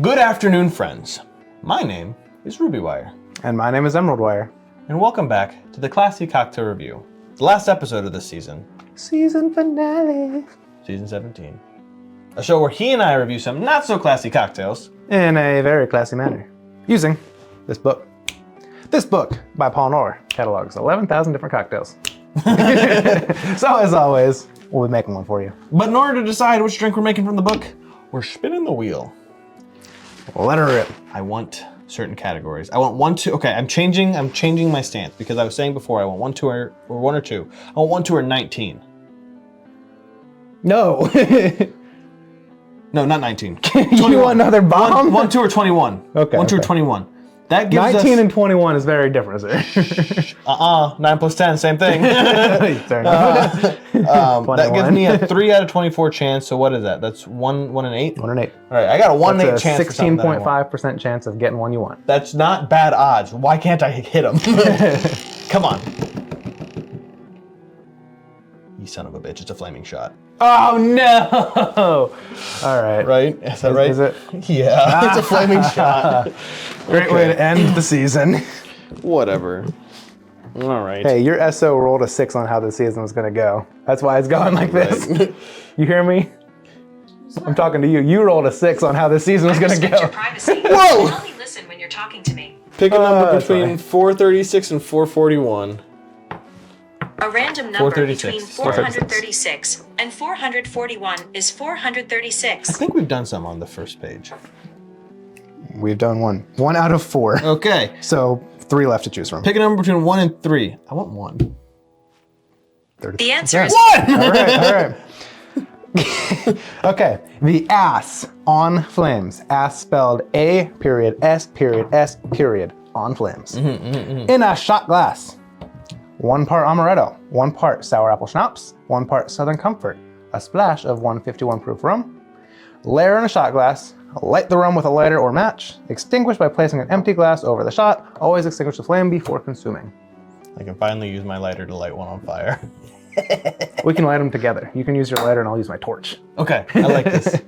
Good afternoon, friends. My name is Ruby Wire. And my name is Emerald Wire. And welcome back to the Classy Cocktail Review, the last episode of this season. Season finale. Season 17. A show where he and I review some not so classy cocktails. In a very classy manner. Using this book. This book by Paul Knorr catalogs 11,000 different cocktails. So as always, we'll be making one for you. But in order to decide which drink we're making from the book, we're spinning the wheel. Let her rip. I want certain categories. I want 1, 2. Okay, I'm changing my stance because I was saying before I want 1, 2, or 1 or 2. I want 1, 2, or 19. No. No, not 19. You want another bomb? 1, 2, or 21. Okay. 1, 2, or 21. That gives 19 us... and 21 is very different, sir. 9 plus 10, same thing. Fair enough. That gives me a 3 out of 24 chance. So what is that? That's 1 and 8? 1 and 8. All right, I got a 1 and 8 chance. 16.5% chance of getting one you want. That's not bad odds. Why can't I hit them? Come on. You son of a bitch, it's a flaming shot. Oh no! All right. Right? Is that right? Is it? Yeah, it's a flaming shot. Great way to end the season. Whatever. All right. Hey, your SO rolled a 6 on how the season was going to go. That's why it's going like this. Right. You hear me? I'm talking to you. You rolled a 6 on how the season was going to Respect go. your privacy. Whoa! Only listen when you're talking to me. Pick a number that's between fine. 436 and 441. A random number 436. between 436 and 441 is 436. I think we've done some on the first page. We've done one. 1 out of 4. Okay. So 3 left to choose from. Pick a number between 1 and 3. I want 1. The answer is All right. Okay. The A.S.S on flames. A.S.S spelled A.S.S. on flames. In a shot glass. 1 part amaretto, 1 part sour apple schnapps, 1 part Southern Comfort, a splash of 151 proof rum. Layer in a shot glass. Light the rum with a lighter or match. Extinguish by placing an empty glass over the shot. Always extinguish the flame before consuming. I can finally use my lighter to light one on fire. We can light them together. You can use your lighter and I'll use my torch. Okay, I like this.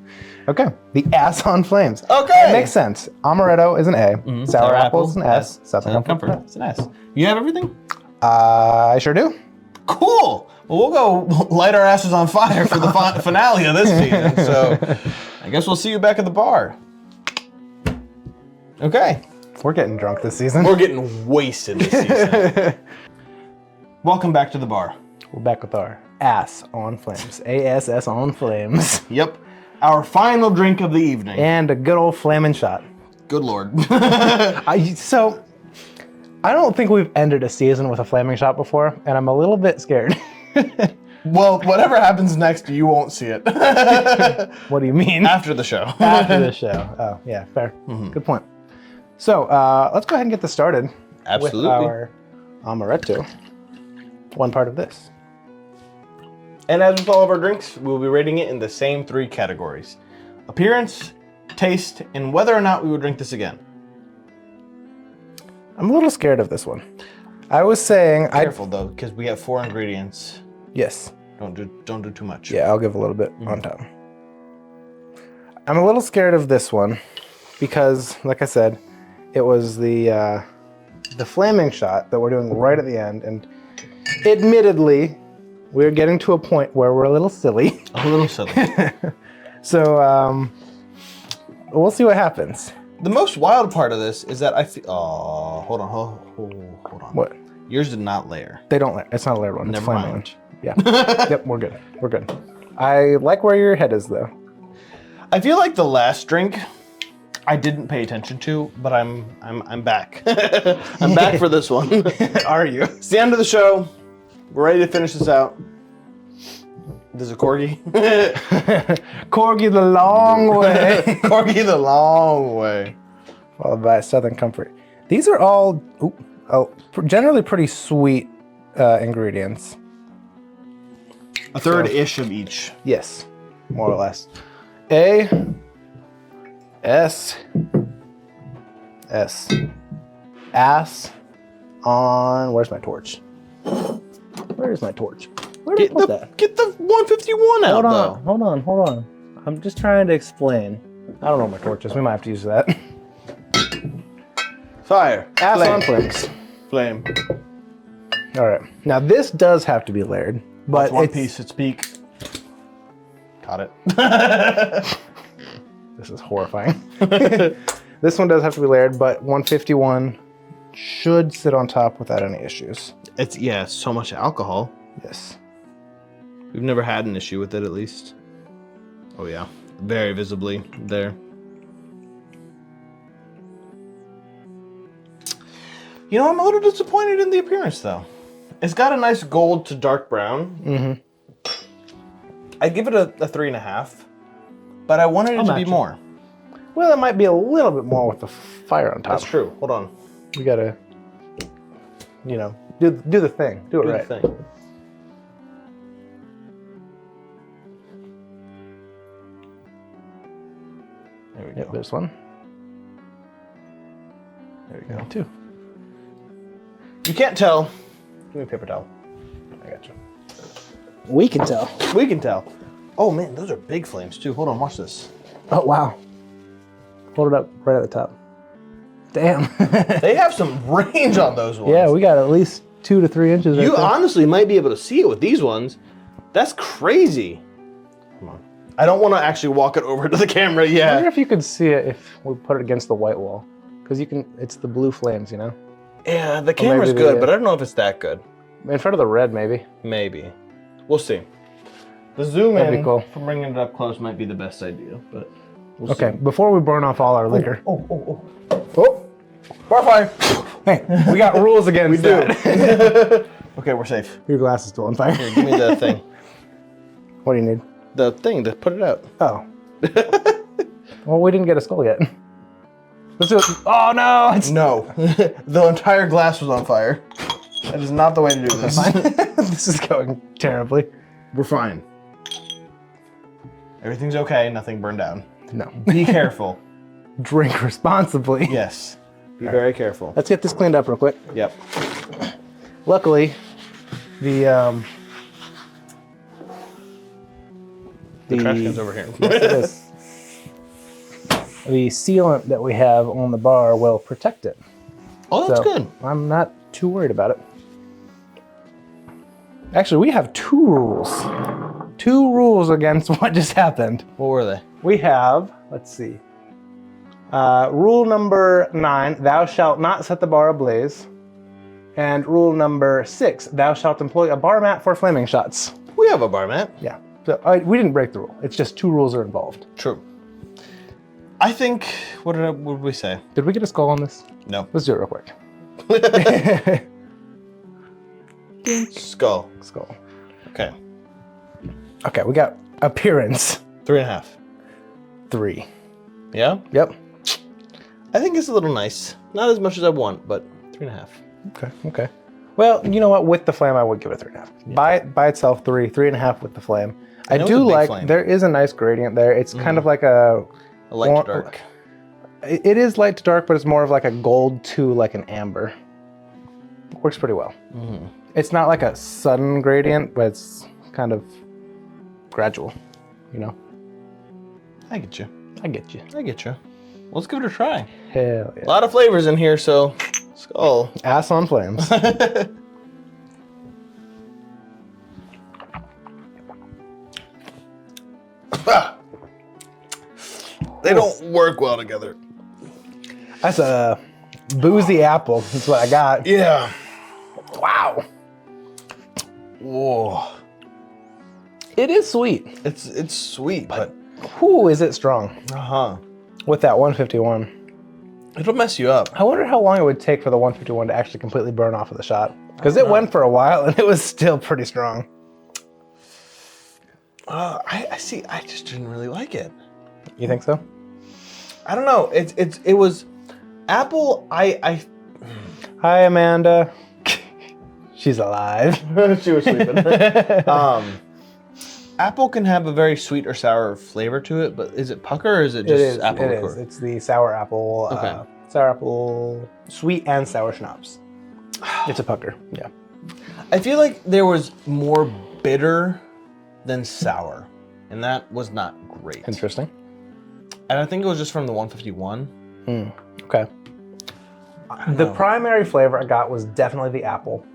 Okay, the A.S.S on flames. Okay. It makes sense. Amaretto is an A. Sour apple is an S. Southern Comfort. It's an S. You have everything? I sure do. Cool. Well, we'll go light our asses on fire for the finale of this season. So I guess we'll see you back at the bar. Okay. We're getting drunk this season. We're getting wasted this season. Welcome back to the bar. We're back with our A.S.S on flames. A.S.S on flames. Yep. Our final drink of the evening. And a good old flaming shot. Good Lord. So, I don't think we've ended a season with a flaming shot before, and I'm a little bit scared. Well, whatever happens next, you won't see it. What do you mean? After the show. After the show. Oh, yeah, fair. Good point. So, let's go ahead and get this started. Absolutely. With our amaretto. 1 part of this. And as with all of our drinks, we'll be rating it in the same 3 categories: appearance, taste, and whether or not we would drink this again. I'm a little scared of this one. I was saying... Careful though, because we have 4 ingredients. Yes. Don't do too much. Yeah, I'll give a little bit on top. I'm a little scared of this one because, like I said, it was the flaming shot that we're doing right at the end, and admittedly, we're getting to a point where we're a little silly. A little silly. So, we'll see what happens. The most wild part of this is that I feel... Oh, hold on. What? Yours did not layer. They don't layer. It's not a layered one. It's Never flaming mind. one. Yeah. Yep, we're good. We're good. I like where your head is, though. I feel like the last drink I didn't pay attention to, but I'm back. I'm back for this one. Are you? It's the end of the show. We're ready to finish this out. There's a corgi. Corgi the long way. Corgi the long way. Followed by Southern Comfort. These are all generally pretty sweet ingredients. A third-ish of each. Yes, more or less. A.S.S. A.S.S on... Where's my torch? Where's my torch? Where did I put that? Get the 151 out, Hold though. on. I'm just trying to explain. I don't know what my torch is. We might have to use that. Fire. Ass Flame. on flames. Flame. All right. Now this does have to be layered, but That's one it's, piece. Its peak. Got it. This is horrifying. This one does have to be layered, but 151 should sit on top without any issues. It's so much alcohol. Yes. We've never had an issue with it, at least. Oh yeah, very visibly there. You know, I'm a little disappointed in the appearance, though. It's got a nice gold to dark brown. Mm-hmm. I'd give it a 3.5, but I wanted it to be more. Well, it might be a little bit more with the fire on top. That's true. Hold on. We gotta, you know, do the thing. Do it Do right. the thing. There we go. Yep, there's one. There we go. Go. Two. You can't tell. Give me a paper towel. I got you. We can tell. We can tell. Oh man, those are big flames too. Hold on, watch this. Oh, wow. Hold it up right at the top. Damn. They have some range on those ones. Yeah, we got at least 2 to 3 inches. You right there. honestly might be able to see it with these ones. That's crazy. Come on. I don't want to actually walk it over to the camera I wonder yet. if you could see it if we put it against the white wall. Because you can, it's the blue flames, you know? Yeah, the camera's maybe good, the- but I don't know if it's that good. In front of the red, maybe. Maybe. We'll see. The zoom That'd be in cool. from bringing it up close might be the best idea, but we'll Okay, see. before we burn off all our liquor. Oh. Oh! Bar fire. Hey, we got rules against We do. that. Okay, we're safe. Your glass is still on fire. Here, give me the thing. What do you need? The thing to put it out. Oh. Well, we didn't get a skull yet. Let's do it. Oh, no! It's No. The entire glass was on fire. That is not the way to do this. This is going terribly. We're fine. Everything's okay, nothing burned down. No. Be careful. Drink responsibly. Yes. Be very careful. Let's get this cleaned up real quick. Yep. Luckily, the trash can's over here. Yes, it is. The sealant that we have on the bar will protect it. Oh, that's So, good. I'm not too worried about it. Actually, we have 2 rules. 2 rules against what just happened. What were they? We have, let's see. Rule number 9, thou shalt not set the bar ablaze. And rule number 6, thou shalt employ a bar mat for flaming shots. We have a bar mat. Yeah, so we didn't break the rule. It's just 2 rules are involved. True. I think, what did we say? Did we get a skull on this? No. Let's do it real quick. Skull. Skull. Okay. Okay, we got appearance. 3.5. 3. Yeah? Yep. I think it's a little nice. Not as much as I want, but 3.5. Okay. Well, you know what? With the flame, I would give it 3.5. Yeah. By itself, 3. 3.5 with the flame. I know do it's a big like, flame. there is a nice gradient there. It's kind of like a light to dark. It is light to dark, but it's more of like a gold to like an amber. Works pretty well. Mm-hmm. It's not like a sudden gradient, but it's kind of gradual, you know? I get you. I get you. I get you. Let's give it a try. Hell yeah. A lot of flavors in here, so skull. Ass on flames. They don't work well together. That's a boozy apple. That's what I got. Yeah. Wow. Whoa. It is sweet. It's sweet, but Whoo, is it strong. uh-huh. With that 151. It'll mess you up. I wonder how long it would take for the 151 to actually completely burn off of the shot. Because it went for a while and it was still pretty strong. I see. I just didn't really like it. You think so? I don't know. It was apple. I Hi, Amanda. She's alive. she was sleeping. Apple can have a very sweet or sour flavor to it, but is it pucker or is it just apple It liqueur? is. It's the sour apple. Okay. Sour apple, sweet and sour schnapps. It's a pucker. Yeah. I feel like there was more bitter than sour, and that was not great. Interesting. And I think it was just from the 151. Okay. The primary flavor I got was definitely the apple.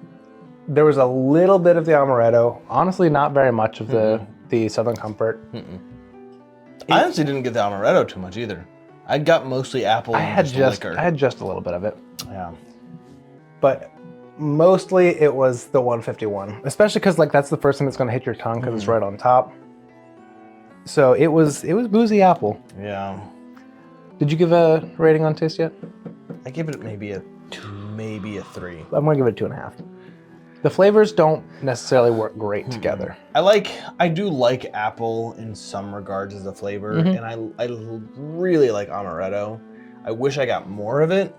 There was a little bit of the amaretto. Honestly, not very much of the Southern Comfort. I honestly didn't get the amaretto too much either. I got mostly apple and liquor. I had just a little bit of it. Yeah. But mostly it was the 151, especially because like that's the first thing that's going to hit your tongue because it's right on top. So it was boozy apple. Yeah. Did you give a rating on taste yet? I give it maybe a 2, maybe a 3. I'm going to give it 2.5. The flavors don't necessarily work great together. I do like apple in some regards as a flavor, and I really like amaretto. I wish I got more of it.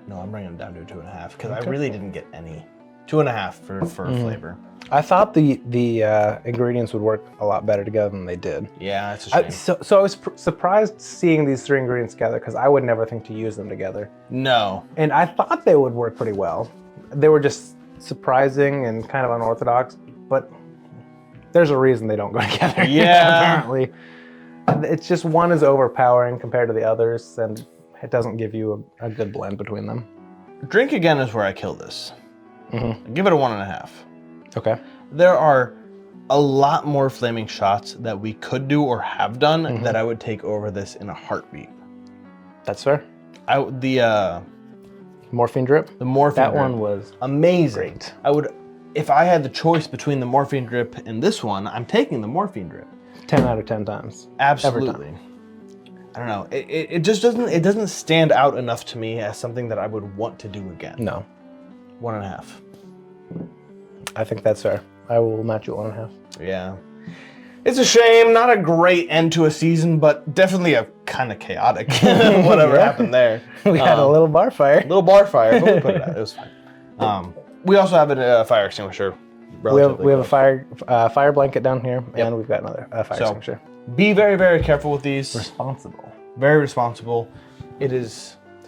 No, I'm bringing it down to a 2.5 because I really didn't get any. 2.5 for flavor. I thought the ingredients would work a lot better together than they did. Yeah, it's a shame. So I was surprised seeing these 3 ingredients together because I would never think to use them together. No. And I thought they would work pretty well. They were just surprising and kind of unorthodox, but there's a reason they don't go together. Yeah. Apparently. It's just one is overpowering compared to the others, and it doesn't give you a good blend between them. Drink again is where I kill this. I give it a 1.5. Okay. There are a lot more flaming shots that we could do or have done that I would take over this in a heartbeat. That's fair. The Morphine drip? The morphine that drip. one was amazing. great. I would, if I had the choice between the morphine drip and this one, I'm taking the morphine drip. 10 out of 10 times. Absolutely. Every time. I don't know. It just doesn't stand out enough to me as something that I would want to do again. No. 1.5. I think that's fair. I will match you 1.5. Yeah. It's a shame. Not a great end to a season, but definitely a kind of chaotic whatever happened there. We had a little bar fire. Little bar fire, but we put it out. It was fine. We also have a fire extinguisher. We have a fire blanket down here, and we've got another fire extinguisher. Be very, very careful with these. Responsible. Very responsible.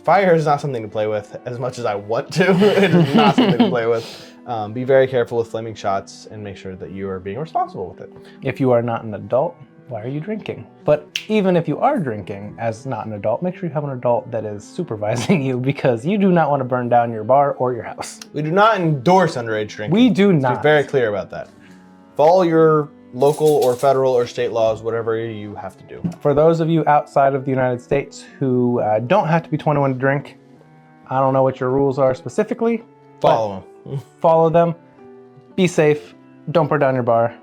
Fire is not something to play with as much as I want to. It is not something to play with. Be very careful with flaming shots and make sure that you are being responsible with it. If you are not an adult, why are you drinking? But even if you are drinking as not an adult, make sure you have an adult that is supervising you because you do not want to burn down your bar or your house. We do not endorse underage drinking. We do Let's not. be very clear about that. Follow your local or federal or state laws, whatever you have to do. For those of you outside of the United States who don't have to be 21 to drink, I don't know what your rules are specifically. Follow them. Follow them. Be safe. Don't burn down your bar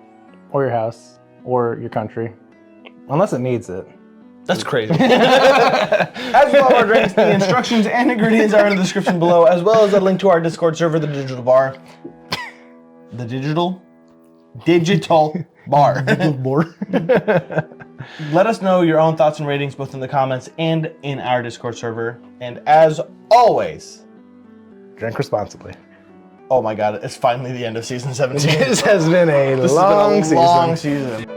or your house or your country, unless it needs it. That's crazy. As with all our drinks, the instructions and ingredients are in the description below, as well as a link to our Discord server, the Digital Bar. The Digital Bar. Let us know your own thoughts and ratings both in the comments and in our Discord server. And as always, Drink responsibly. oh my God, it's finally the end of season 17. This has been a long season.